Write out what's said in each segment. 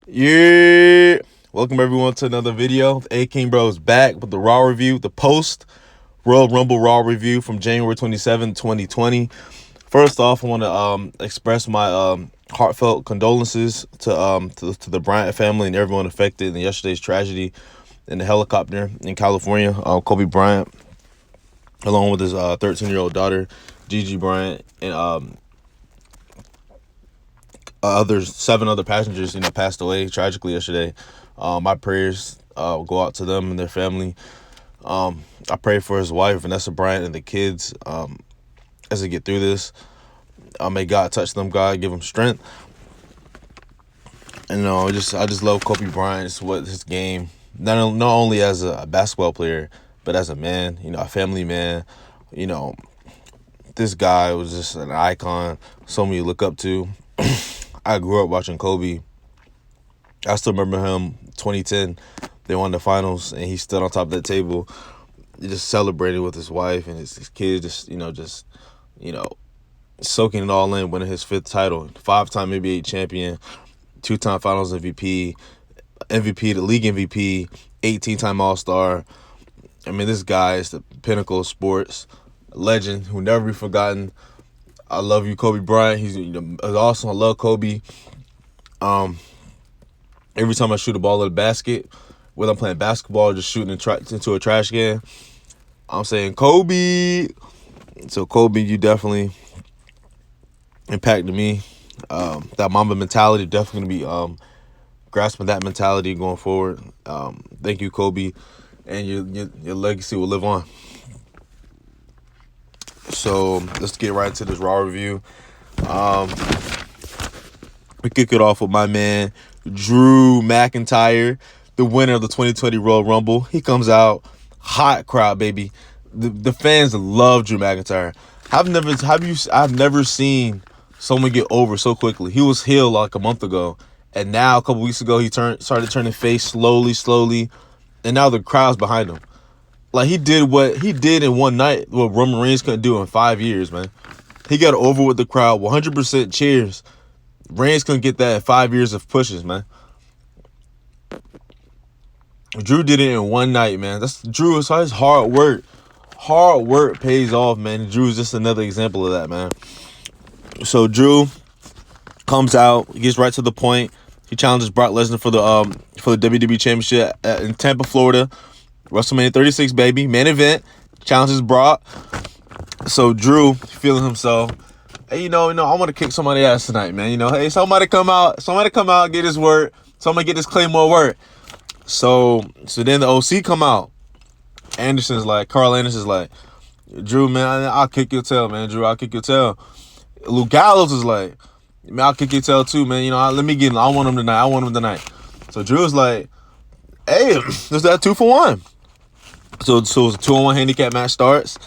Yeah. Welcome everyone to another video. The A King Bros back with the Raw review, the post Royal Rumble Raw review from January 27, 2020. First off, I want to express my heartfelt condolences to the Bryant family and everyone affected in yesterday's tragedy in the helicopter in California. Kobe Bryant, along with his 13-year-old daughter, Gigi Bryant, and seven other passengers, passed away tragically yesterday. My prayers go out to them and their family. I pray for his wife, Vanessa Bryant, and the kids as they get through this. May God touch them. God give them strength. And I just love Kobe Bryant. It's what his game, not only as a basketball player, but as a man. A family man. This guy was just an icon. Someone you look up to. I grew up watching Kobe. I still remember him 2010. They won the finals, and he stood on top of that table. He just celebrated with his wife and his kids. Just soaking it all in, winning his 5th title, 5-time NBA champion, 2-time Finals MVP, the league MVP, 18-time All-Star. I mean, this guy is the pinnacle of sports, a legend who will never be forgotten. I love you, Kobe Bryant. He's awesome. I love Kobe. Every time I shoot a ball at a basket, whether I'm playing basketball or just shooting into a trash can, I'm saying Kobe. So Kobe, you definitely impacted me. That Mamba mentality, definitely gonna be grasping that mentality going forward. Thank you, Kobe, and your legacy will live on. So let's get right into this Raw review. We kick it off with my man Drew McIntyre, the winner of the 2020 Royal Rumble. He comes out, hot crowd, baby. The fans love Drew McIntyre. I've never seen someone get over so quickly. He was heel like a month ago, and now a couple weeks ago he started turning face slowly, and now the crowd's behind him. Like, he did what he did in one night, what Roman Reigns couldn't do in 5 years, man. He got over with the crowd, 100% cheers. Reigns couldn't get that in 5 years of pushes, man. Drew did it in one night, man. Drew is his hard work. Hard work pays off, man. Drew is just another example of that, man. So Drew comes out, gets right to the point. He challenges Brock Lesnar for the WWE Championship in Tampa, Florida. WrestleMania 36, baby. Main event. Challenges Brock. So Drew, feeling himself. Hey, I want to kick somebody's ass tonight, man. Hey, somebody come out, get his work. Somebody get this Claymore work. So then the OC come out. Carl Anderson's like, Drew, man, I'll kick your tail, man. Drew, I'll kick your tail. Luke Gallows is like, man, I'll kick your tail too, man. Let me get him. I want him tonight. So Drew's like, hey, there's that 2-for-1. So it's a 2-on-1 handicap match starts.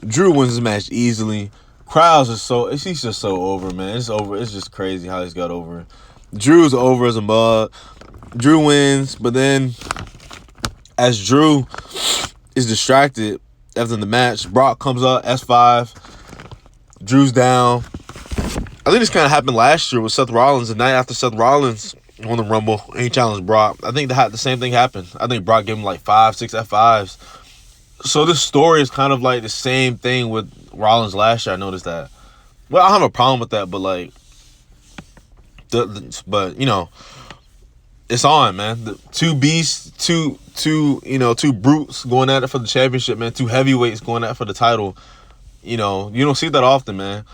Drew wins the match easily. Crowds are he's just so over, man. It's over. It's just crazy how he's got over. Drew's over as a mug. Drew wins, but then as Drew is distracted after the match, Brock comes up, S5. Drew's down. I think this kind of happened last year with Seth Rollins. The night after Seth Rollins won the Rumble and he challenged Brock, I think the same thing happened. I think Brock gave him like 5-6 F5s. So this story is kind of like the same thing with Rollins last year. I noticed that. Well, I don't have a problem with that, but like, it's on, man. The two beasts, two brutes going at it for the championship, man. 2 heavyweights going at it for the title. You don't see that often, man.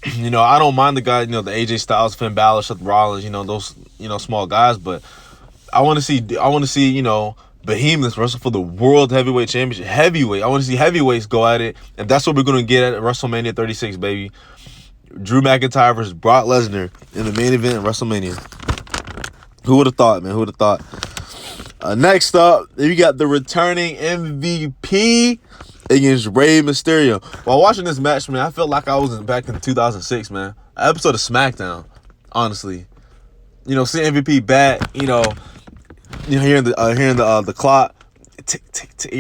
I don't mind the guy, the AJ Styles, Finn Balor, Seth Rollins, those, small guys, but I want to see, behemoths wrestle for the World Heavyweight Championship. Heavyweight. I want to see heavyweights go at it, and that's what we're going to get at WrestleMania 36, baby. Drew McIntyre versus Brock Lesnar in the main event of WrestleMania. Who would have thought, man? Who would have thought? Next up, we got the returning MVP against Rey Mysterio. While watching this match, man, I felt like I was back in 2006, man. An episode of SmackDown, honestly. Seeing MVP back, hearing the clock, tick tick tick.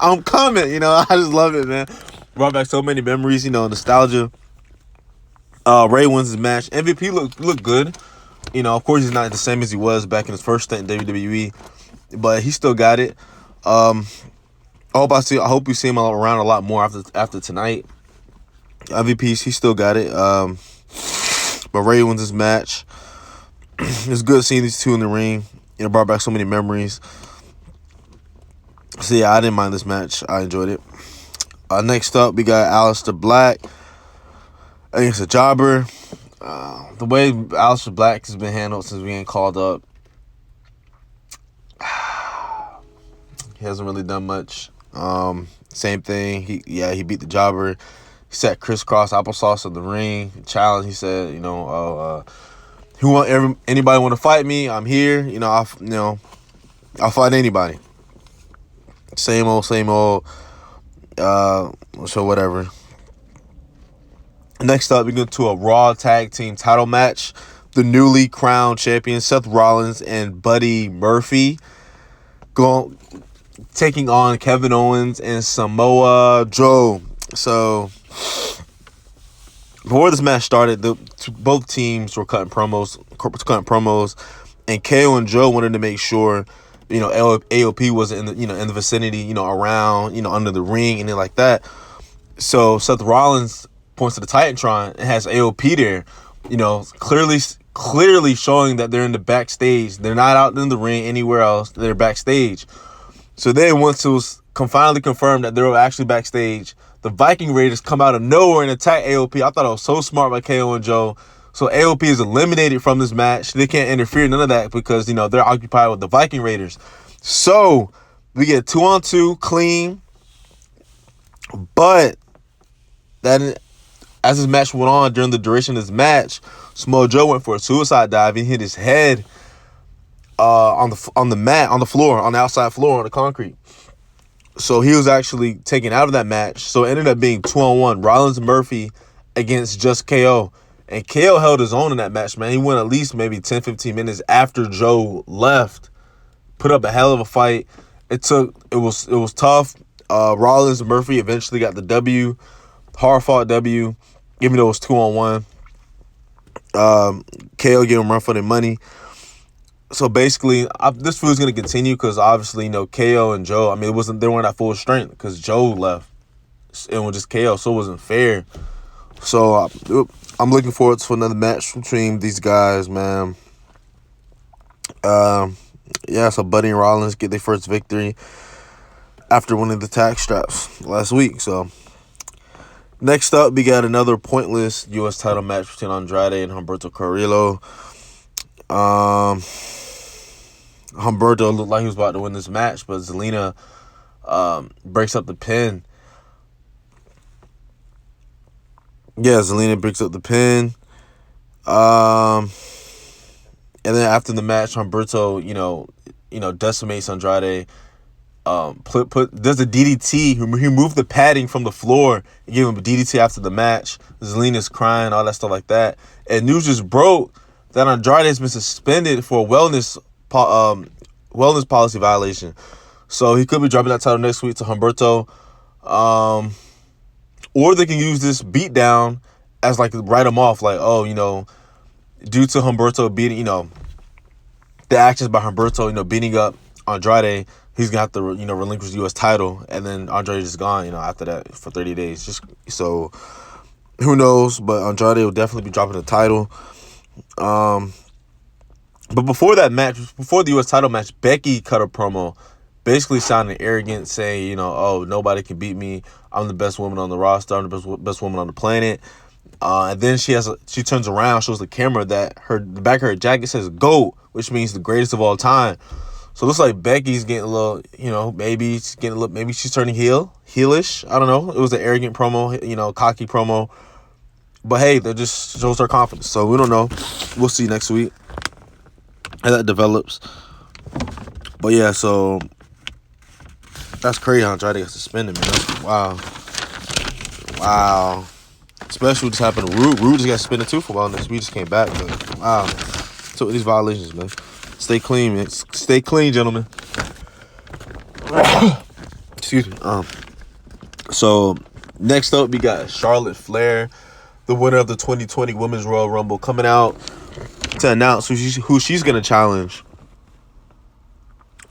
I'm coming. I just love it, man. Brought back so many memories. Nostalgia. Rey wins his match. MVP looked good. Of course, he's not the same as he was back in his first stint in WWE, but he still got it. I hope we see him around a lot more after tonight. MVPs, he still got it. But Ray wins this match. It's good seeing these two in the ring. Brought back so many memories. So yeah, I didn't mind this match. I enjoyed it. Next up, we got Aleister Black against a jobber. The way Aleister Black has been handled since being called up, he hasn't really done much. Same thing. He beat the jobber. He set crisscross applesauce in the ring. Challenge. He said, anybody want to fight me? I'm here. I'll fight anybody. Same old. So whatever. Next up, we go to a Raw Tag Team title match. The newly crowned champions Seth Rollins and Buddy Murphy taking on Kevin Owens and Samoa Joe. So before this match started, both teams were cutting promos, and KO and Joe wanted to make sure, AOP wasn't in the vicinity, around, under the ring, anything like that. So Seth Rollins points to the Titantron and has AOP there, clearly showing that they're in the backstage. They're not out in the ring anywhere else. They're backstage. So then once it was finally confirmed that they were actually backstage, the Viking Raiders come out of nowhere and attack AOP. I thought it was so smart by KO and Joe. So AOP is eliminated from this match. They can't interfere, none of that, because, they're occupied with the Viking Raiders. So we get 2-on-2 clean. But as this match went on, during the duration of this match, Samoa Joe went for a suicide dive and hit his head on the mat, on the floor, on the outside floor, on the concrete. So he was actually taken out of that match. So it ended up being 2-on-1, Rollins Murphy against just KO. And KO held his own in that match, man. He went at least maybe 10, 15 minutes after Joe left. Put up a hell of a fight. It was tough. Rollins Murphy eventually got the W. Hard-fought W, even though it was 2-on-1. KO gave him run for their money. So basically, this feud's going to continue because obviously, KO and Joe, they weren't at full strength because Joe left. It was just KO, so it wasn't fair. So I'm looking forward to another match between these guys, man. So Buddy and Rollins get their first victory after winning the tag straps last week. So next up, we got another pointless U.S. title match between Andrade and Humberto Carrillo. Humberto looked like he was about to win this match, but Zelina breaks up the pin. Yeah, Zelina breaks up the pin. And then after the match, Humberto, decimates Andrade. Does a DDT. He moved the padding from the floor and gave him a DDT after the match. Zelina's crying, all that stuff like that. And news just broke that Andrade has been suspended for a wellness policy violation. So he could be dropping that title next week to Humberto. Or they can use this beatdown as write him off. Due to Humberto beating, the actions by Humberto, beating up Andrade, he's going to have to, relinquish the U.S. title. And then Andrade is gone, after that for 30 days. Just so who knows? But Andrade will definitely be dropping the title. But before that match, before the U.S. title match, Becky cut a promo basically sounding arrogant, saying, nobody can beat me. I'm the best woman on the roster. I'm the best woman on the planet. And then she turns around, shows the camera that the back of her jacket says GOAT, which means the greatest of all time. So it looks like Becky's getting a little, maybe she's turning heelish. I don't know. It was an arrogant promo, cocky promo. But hey, that just shows her confidence. So we don't know. We'll see next week how that develops. But yeah, so that's crazy how Andrade got suspended, man. Wow. Especially what just happened to Rude. Rude just got suspended too for wellness. We just came back. But wow. So these violations, man. Stay clean, man. Stay clean, gentlemen. Excuse me. So next up, we got Charlotte Flair, the winner of the 2020 Women's Royal Rumble, coming out to announce who she's gonna challenge.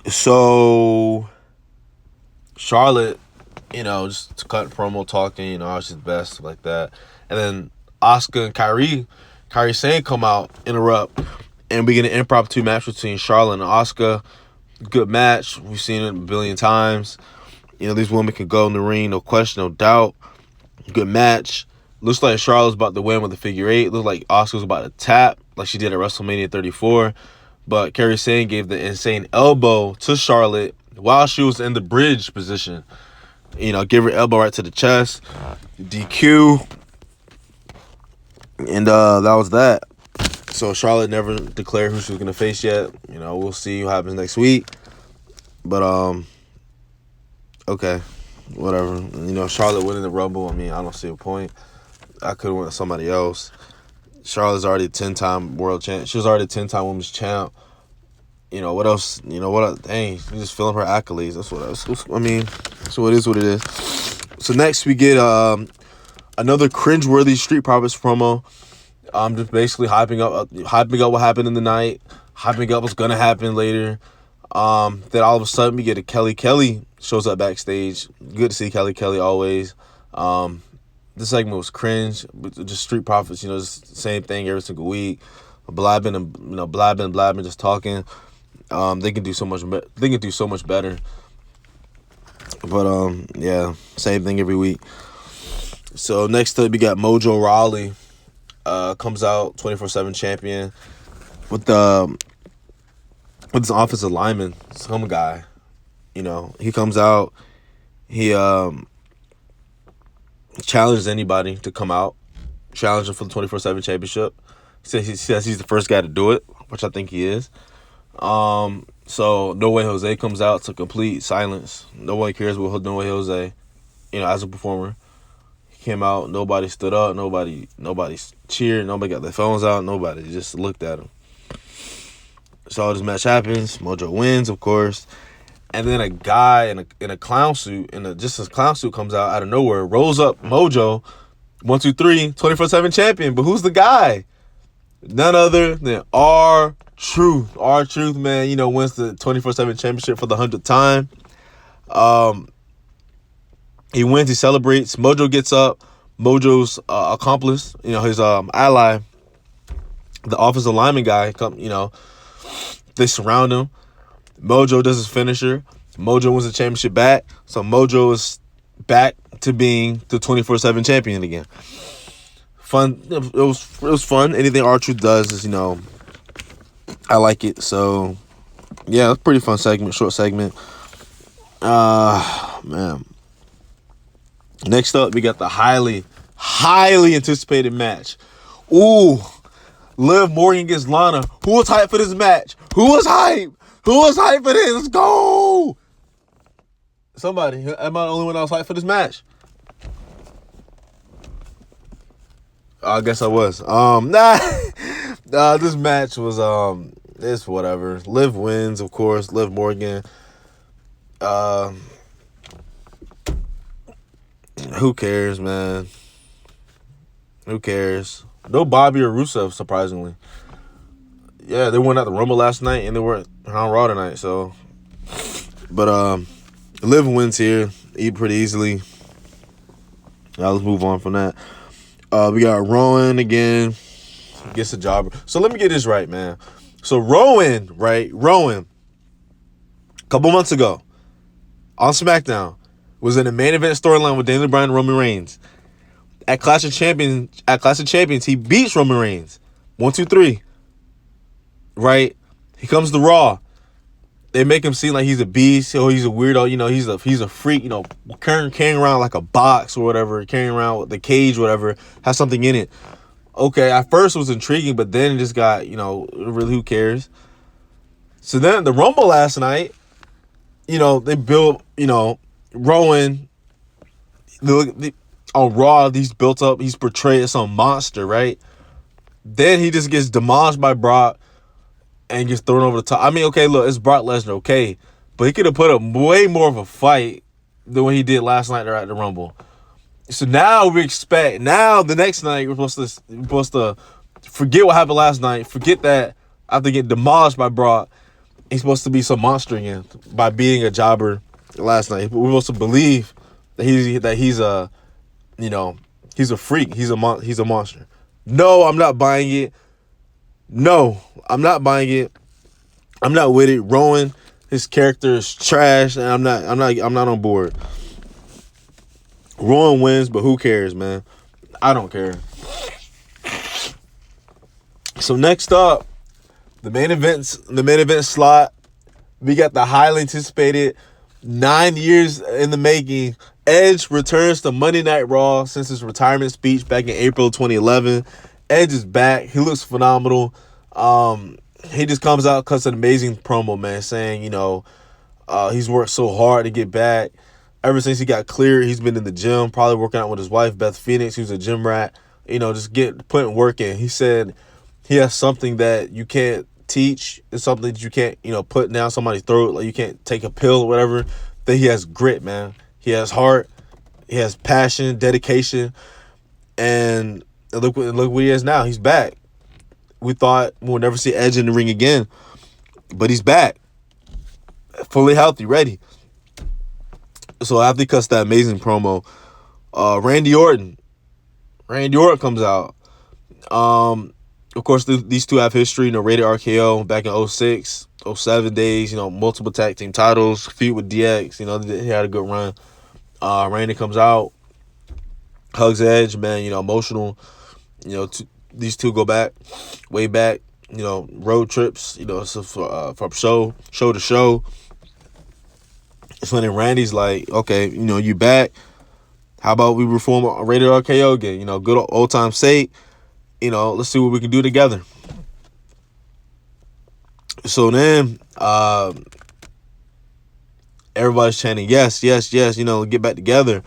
So Charlotte, just to cut promo talking, how she's best, stuff like that. And then Asuka and Kairi Sane come out, interrupt, and we get an impromptu match between Charlotte and Asuka. Good match. We've seen it a billion times. These women can go in the ring, no question, no doubt. Good match. Looks like Charlotte's about to win with the figure 8. Looks like Asuka's about to tap, like she did at WrestleMania 34. But Kairi Sane gave the insane elbow to Charlotte while she was in the bridge position. Give her elbow right to the chest. DQ. And that was that. So Charlotte never declared who she was going to face yet. We'll see what happens next week. But, okay. Whatever. Charlotte winning the Rumble, I don't see a point. I could have went with somebody else. Charlotte's already a 10-time world champ. She was already a 10-time women's champ. What else? Dang, you're just filling her accolades. That's what else. So it is what it is. So next we get another cringeworthy Street Profits promo. Just basically hyping up what happened in the night, hyping up what's gonna happen later. Then all of a sudden we get a Kelly shows up backstage. Good to see Kelly always. This segment was cringe, just Street Profits. Just the same thing every single week, blabbing and blabbing, just talking. They can do so much. They can do so much better. But yeah, same thing every week. So next up we got Mojo Rawley. Comes out 24/7 champion with his offensive lineman, some guy. He comes out. He challenges anybody to come out, challenge him for the 24/7 championship. He says he's the first guy to do it, which I think he is. So No Way Jose comes out to complete silence. Nobody cares about No Way Jose, as a performer. Came out, nobody stood up, nobody cheered, nobody got their phones out, nobody just looked at him. So this match happens, Mojo wins, of course, and then a guy in a clown suit, just a clown suit comes out of nowhere, rolls up Mojo, 1, 2, 3, 24/7 champion. But who's the guy? None other than R-Truth. R-Truth, man, wins the 24/7 championship for the 100th time. He wins, he celebrates. Mojo gets up. Mojo's accomplice, his ally, the offensive lineman guy, they surround him. Mojo does his finisher. Mojo wins the championship back. So Mojo is back to being the 24/7 champion again. Fun. It was fun. Anything R-Truth does is, I like it. So, yeah, it's a pretty fun segment, short segment. Man. Next up, we got the highly anticipated match. Ooh, Liv Morgan against Lana. Who was hyped for this match? Who was hyped for this? Let's go! Somebody. Am I the only one that was hyped for this match? I guess I was. This match was it's whatever. Liv wins, of course. Liv Morgan. Who cares, man? Who cares? No Bobby or Rusev, surprisingly. Yeah, they went out the Rumble last night, and they were on Raw tonight, so. But, Liv wins here. Eat pretty easily. Now let's move on from that. We got Rowan again. Gets the job. So let me get this right, man. So Rowan, a couple months ago, on SmackDown, was in a main event storyline with Daniel Bryan and Roman Reigns. At Clash of Champions, he beats Roman Reigns. 1, 2, 3. Right? He comes to Raw. They make him seem like he's a beast, or he's a weirdo, he's a freak, carrying around like a box or whatever, carrying around with the cage, whatever, has something in it. Okay, at first it was intriguing, but then it just got, really who cares? So then the Rumble last night, they built, Rowan, on Raw, he's built up, he's portrayed as some monster, right? Then he just gets demolished by Brock and gets thrown over the top. Okay, look, it's Brock Lesnar, okay, but he could have put up way more of a fight than what he did last night at the Rumble. So now we expect, the next night we're supposed to Forget what happened last night. Forget that after getting demolished by Brock, he's supposed to be some monster again by being a jobber last night. We're supposed to believe that he's a, he's a freak. He's a monster. No, I'm not buying it. No, I'm not buying it. I'm not with it. Rowan, his character is trash, and I'm not on board. Rowan wins, but who cares, man? I don't care. So next up, the main event slot. We got the highly anticipated 9 years in the making. Edge returns to Monday Night Raw since his retirement speech back in April 2011. Edge is back. He looks phenomenal. He just comes out, cuts an amazing promo, man, saying, he's worked so hard to get back. Ever since he got cleared, he's been in the gym, probably working out with his wife, Beth Phoenix, who's a gym rat. Just putting work in. He said he has something that you can't teach. It's something that you can't, put down somebody's throat. Like you can't take a pill or whatever. That he has grit, man. He has heart. He has passion, dedication, and look what he is now. He's back. We thought we'll never see Edge in the ring again, but he's back, fully healthy, ready. So after he cuts that amazing promo, Randy Orton comes out. Of course, these two have history. Rated RKO back in 06, 07 days. Multiple tag team titles, feud with DX. He had a good run. Randy comes out, hugs Edge, man. Emotional. These two go back, way back. Road trips. So from show to show. So then Randy's like, okay, you back. How about we reform Rated RKO again? Good old time sake. Let's see what we can do together. So then, everybody's chanting, yes, yes, yes, get back together.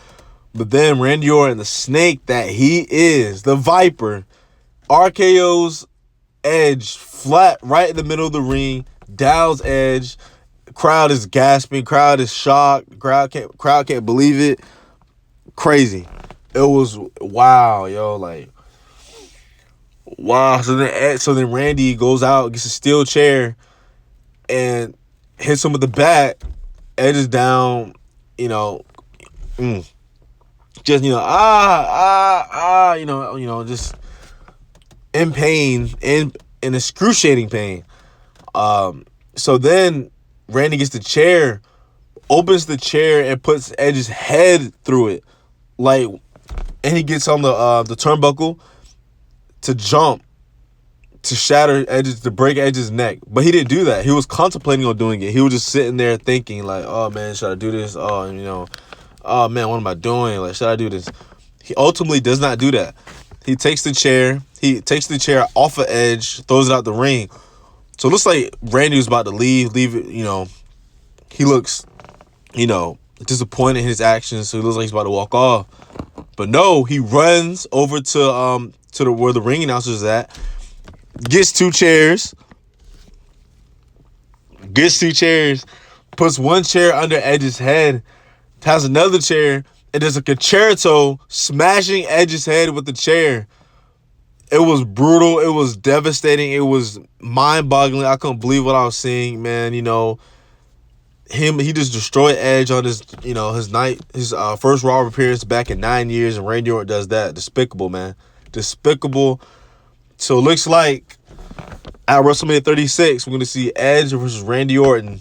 But then Randy Orton, the snake that he is, the Viper, RKO's Edge flat right in the middle of the ring, downs Edge. Crowd is gasping, crowd is shocked, crowd can't believe it. Crazy. It was wow, yo, like wow. So then Randy goes out, gets a steel chair, and hits him with the bat. Edge is down, just just in pain, in excruciating pain. So then Randy gets the chair, opens the chair, and puts Edge's head through it, and he gets on the turnbuckle to jump, to shatter Edge's, to break Edge's neck. But he didn't do that. He was contemplating on doing it. He was just sitting there thinking, like, oh man, should I do this? Oh man, what am I doing? Like, should I do this? He ultimately does not do that. He takes the chair off of Edge, throws it out the ring. So it looks like Randy was about to leave it, he looks, disappointed in his actions, so he looks like he's about to walk off. But no, he runs over to where the ring announcer is at, gets two chairs, puts one chair under Edge's head, has another chair, and there's a concerto smashing Edge's head with the chair. It was brutal. It was devastating. It was mind-boggling. I couldn't believe what I was seeing, man. He just destroyed Edge on his first Raw appearance back in 9 years, and Randy Orton does that. Despicable, man. Despicable. So it looks like at WrestleMania 36, we're going to see Edge versus Randy Orton.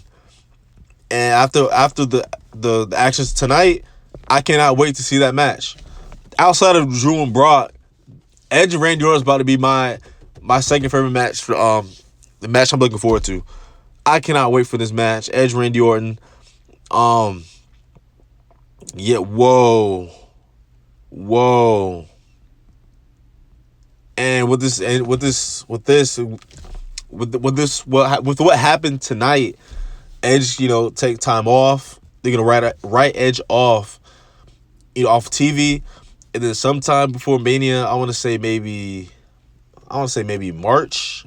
And after the actions tonight, I cannot wait to see that match. Outside of Drew and Brock, Edge and Randy Orton is about to be my second favorite match for the match I'm looking forward to. I cannot wait for this match. Edge, Randy Orton. Whoa. And with what happened tonight, Edge, take time off. They're gonna write Edge off, off TV, and then sometime before Mania, I want to say maybe March.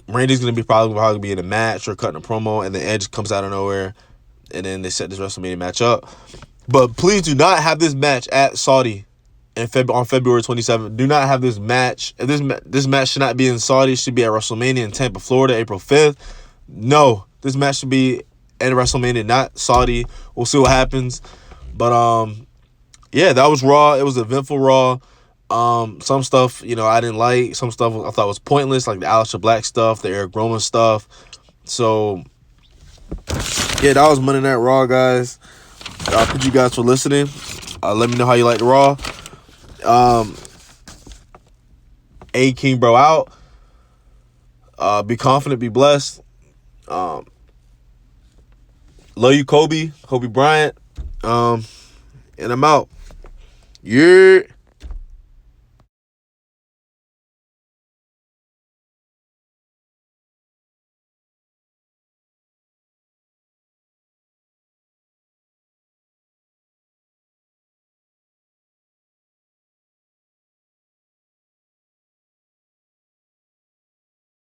Randy's gonna be probably be in a match or cutting a promo, and then Edge comes out of nowhere, and then they set this WrestleMania match up. But please do not have this match at Saudi on February 27th. Do not have this match. This match should not be in Saudi. It should be at WrestleMania in Tampa, Florida, April 5th. No, this match should be at WrestleMania, not Saudi. We'll see what happens. But yeah, that was Raw. It was an eventful Raw. Some stuff, I didn't like. Some stuff I thought was pointless, like the Aleister Black stuff, the Eric Rowan stuff. So yeah, that was Monday Night Raw, guys. Thank you guys for listening. Let me know how you like the Raw. King Bro out. Be confident, be blessed. Love you, Kobe Bryant. And I'm out. Yeah.